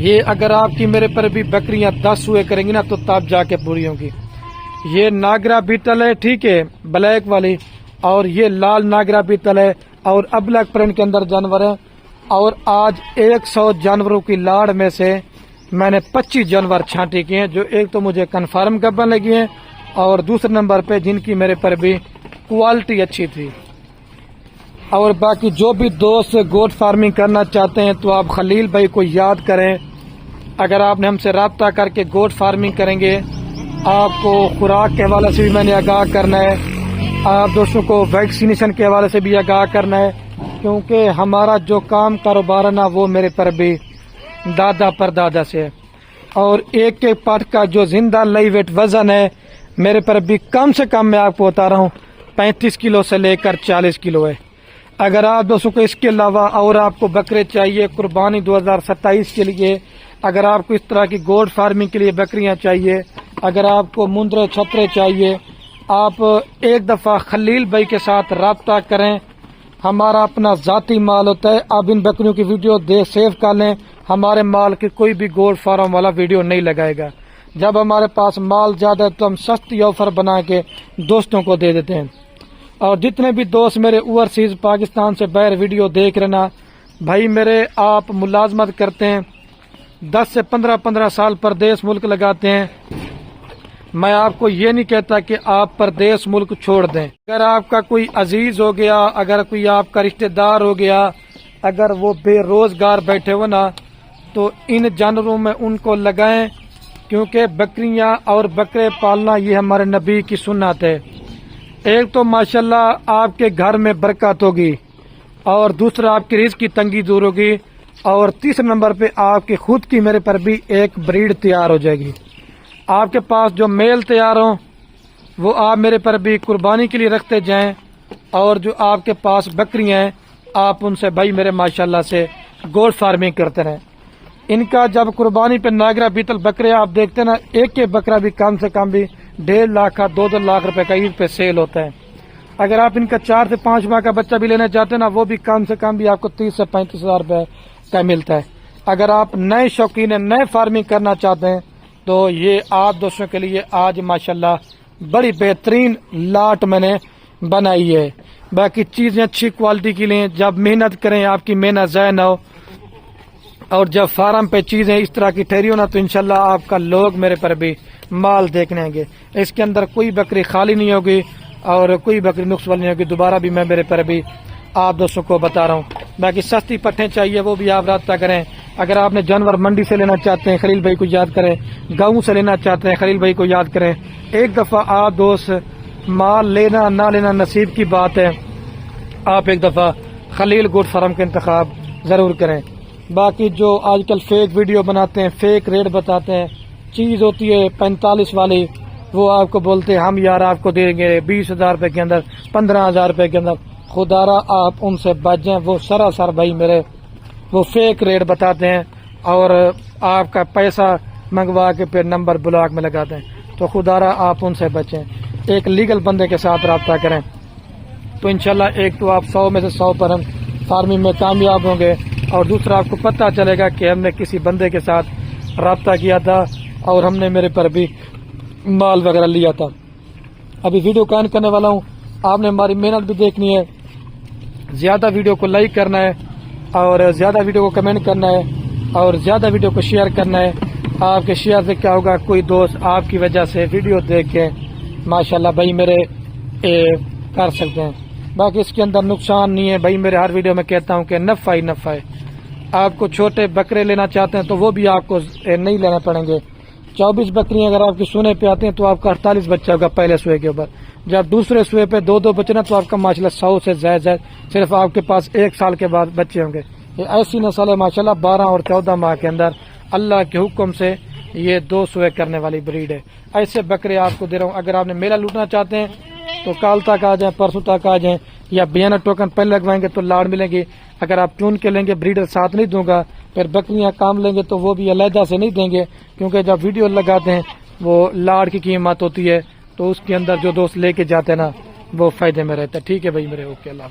یہ اگر آپ کی میرے پر بھی بکریاں 10 سوئے کریں گی نا تو تب جا کے پوری ہوں گی۔ یہ ناگرا بیٹل ہے، ٹھیک ہے، بلیک والی، اور یہ لال ناگرا بیٹل ہے اور ابلک پرنٹ کے اندر جانور ہیں۔ اور آج 100 جانوروں کی لاڑ میں سے میں نے 25 جانور چھانٹی کیے ہیں، جو ایک تو مجھے کنفرم گبن لگی ہیں اور دوسرے نمبر پہ جن کی میرے پر بھی کوالٹی اچھی تھی۔ اور باقی جو بھی دوست گوٹ فارمنگ کرنا چاہتے ہیں تو آپ خلیل بھائی کو یاد کریں۔ اگر آپ نے ہم سے رابطہ کر کے گوٹ فارمنگ کریں گے، آپ کو خوراک کے حوالے سے بھی میں نے آگاہ کرنا ہے، آپ دوستوں کو ویکسینیشن کے حوالے سے بھی آگاہ کرنا ہے، کیونکہ ہمارا جو کام کاروبار ہے نا وہ میرے پر بھی دادا پر دادا سے ہے۔ اور ایک ایک پٹ کا جو زندہ لائی ویٹ وزن ہے میرے پر بھی کم سے کم میں آپ کو بتا رہا ہوں 35 کلو سے لے کر 40 کلو ہے۔ اگر آپ دوستوں کو اس کے علاوہ اور آپ کو بکرے چاہیے قربانی 2027 کے لیے، اگر آپ کو اس طرح کی گوٹ فارمنگ کے لیے بکریاں چاہیے، اگر آپ کو مندرے چھترے چاہیے، آپ ایک دفعہ خلیل بھائی کے ساتھ رابطہ کریں۔ ہمارا اپنا ذاتی مال ہوتا ہے، آپ ان بکریوں کی ویڈیو سیو کر لیں، ہمارے مال کی کوئی بھی گوٹ فارم والا ویڈیو نہیں لگائے گا۔ جب ہمارے پاس مال زیادہ ہے تو ہم سستی آفر بنا کے دوستوں کو دے دیتے ہیں۔ اور جتنے بھی دوست میرے اوورسیز پاکستان سے باہر ویڈیو دیکھ رہے نا بھائی میرے، آپ ملازمت کرتے ہیں 10 سے 15 سال پردیس ملک لگاتے ہیں، میں آپ کو یہ نہیں کہتا کہ آپ پردیس ملک چھوڑ دیں۔ اگر آپ کا کوئی عزیز ہو گیا، اگر کوئی آپ کا رشتہ دار ہو گیا، اگر وہ بے روزگار بیٹھے ہو نا تو ان جانوروں میں ان کو لگائیں، کیونکہ بکریاں اور بکرے پالنا یہ ہمارے نبی کی سنت ہے۔ ایک تو ماشاءاللہ آپ کے گھر میں برکت ہوگی، اور دوسرا آپ کی رزق کی تنگی دور ہوگی، اور تیسرے نمبر پہ آپ کی خود کی میرے پر بھی ایک بریڈ تیار ہو جائے گی۔ آپ کے پاس جو میل تیار ہوں وہ آپ میرے پر بھی قربانی کے لیے رکھتے جائیں، اور جو آپ کے پاس بکریاں ہیں آپ ان سے بھائی میرے ماشاءاللہ سے گوٹ فارمنگ کرتے رہیں۔ ان کا جب قربانی پہ ناگرا بیتل بکرے آپ دیکھتے نا، ایک ایک بکرا بھی کم سے کم بھی 1.5 لاکھ کا 2 لاکھ روپے کا عید پہ سیل ہوتا ہے۔ اگر آپ ان کا 4 سے 5 ماہ کا بچہ بھی لینا چاہتے ہیں نا، وہ بھی کم سے کم بھی آپ کو 30 سے 35 ہزار روپے کا ملتا ہے۔ اگر آپ نئے شوقین نئے فارمنگ کرنا چاہتے ہیں تو یہ آپ دوستوں کے لیے آج ماشاءاللہ بڑی بہترین لاٹ میں نے بنائی ہے۔ باقی چیزیں اچھی کوالٹی کی لیں، جب محنت کریں آپ کی محنت ضائع نہ ہو، اور جب فارم پہ چیزیں اس طرح کی ٹھہری ہو نا تو انشاءاللہ آپ کا لوگ میرے پر بھی مال دیکھنے آئیں گے۔ اس کے اندر کوئی بکری خالی نہیں ہوگی اور کوئی بکری نقص والی نہیں ہوگی، دوبارہ بھی میں میرے پر بھی آپ دوستوں کو بتا رہا ہوں۔ باقی سستی پٹھیں چاہیے وہ بھی آپ رابطہ کریں۔ اگر آپ نے جانور منڈی سے لینا چاہتے ہیں خلیل بھائی کو یاد کریں، گاؤں سے لینا چاہتے ہیں خلیل بھائی کو یاد کریں۔ ایک دفعہ آپ دوست مال لینا نہ لینا نصیب کی بات ہے، آپ ایک دفعہ خلیل گوٹ فارم کا انتخاب ضرور کریں۔ باقی جو آج کل فیک ویڈیو بناتے ہیں، فیک ریٹ بتاتے ہیں، چیز ہوتی ہے 45 والی، وہ آپ کو بولتے ہیں ہم یار آپ کو دیں گے 20,000 روپے کے اندر، 15,000 روپے کے اندر، خدارا آپ ان سے بچ جائیں۔ وہ سراسر بھائی میرے وہ فیک ریٹ بتاتے ہیں اور آپ کا پیسہ منگوا کے پھر نمبر بلاک میں لگاتے ہیں، تو خدارا آپ ان سے بچیں، ایک لیگل بندے کے ساتھ رابطہ کریں، تو انشاءاللہ ایک تو آپ 100 میں سے 100% فارمنگ میں کامیاب ہوں گے، اور دوسرا آپ کو پتہ چلے گا کہ ہم نے کسی بندے کے ساتھ رابطہ کیا تھا اور ہم نے میرے پر بھی مال وغیرہ لیا تھا۔ ابھی ویڈیو کا اینڈ کرنے والا ہوں، آپ نے ہماری محنت بھی دیکھنی ہے، زیادہ ویڈیو کو لائک کرنا ہے اور زیادہ ویڈیو کو کمنٹ کرنا ہے اور زیادہ ویڈیو کو شیئر کرنا ہے۔ آپ کے شیئر سے کیا ہوگا، کوئی دوست آپ کی وجہ سے ویڈیو دیکھ کے ماشاءاللہ بھائی میرے کر سکتے ہیں۔ باقی اس کے اندر نقصان نہیں ہے بھائی میرے، ہر ویڈیو میں کہتا ہوں کہ نفع ہی نفع ہے۔ آپ کو چھوٹے بکرے لینا چاہتے ہیں تو وہ بھی آپ کو نہیں لینا پڑیں گے۔ 24 بکریاں اگر آپ کے سونے پہ آتے ہیں تو آپ کا 48 بچہ ہوگا پہلے سوئے کے اوپر، جب دوسرے سوئے پہ 2 بچے نا تو آپ کا ماشاءاللہ 100 سے زائد صرف آپ کے پاس 1 سال کے بعد بچے ہوں گے۔ یہ ایسی نسل ہے ماشاءاللہ 12 اور 14 ماہ کے اندر اللہ کے حکم سے یہ 2 سوئے کرنے والی بریڈ ہے۔ ایسے بکرے آپ کو دے رہا ہوں، اگر آپ نے میلہ لوٹنا چاہتے ہیں تو کال تک آ جائیں، پرسوں تک آ جائیں، یا بیانہ ٹوکن پہلے لگوائیں گے تو لاڑ ملیں گے۔ اگر آپ چون کے لیں گے بریڈر ساتھ نہیں دوں گا، پھر بکریاں کام لیں گے تو وہ بھی علیحدہ سے نہیں دیں گے، کیونکہ جب ویڈیو لگاتے ہیں وہ لاڑ کی قیمت ہوتی ہے، تو اس کے اندر جو دوست لے کے جاتے ہیں نا وہ فائدے میں رہتا ہے۔ ٹھیک ہے بھائی میرے، اوکے، اللہ حافظ۔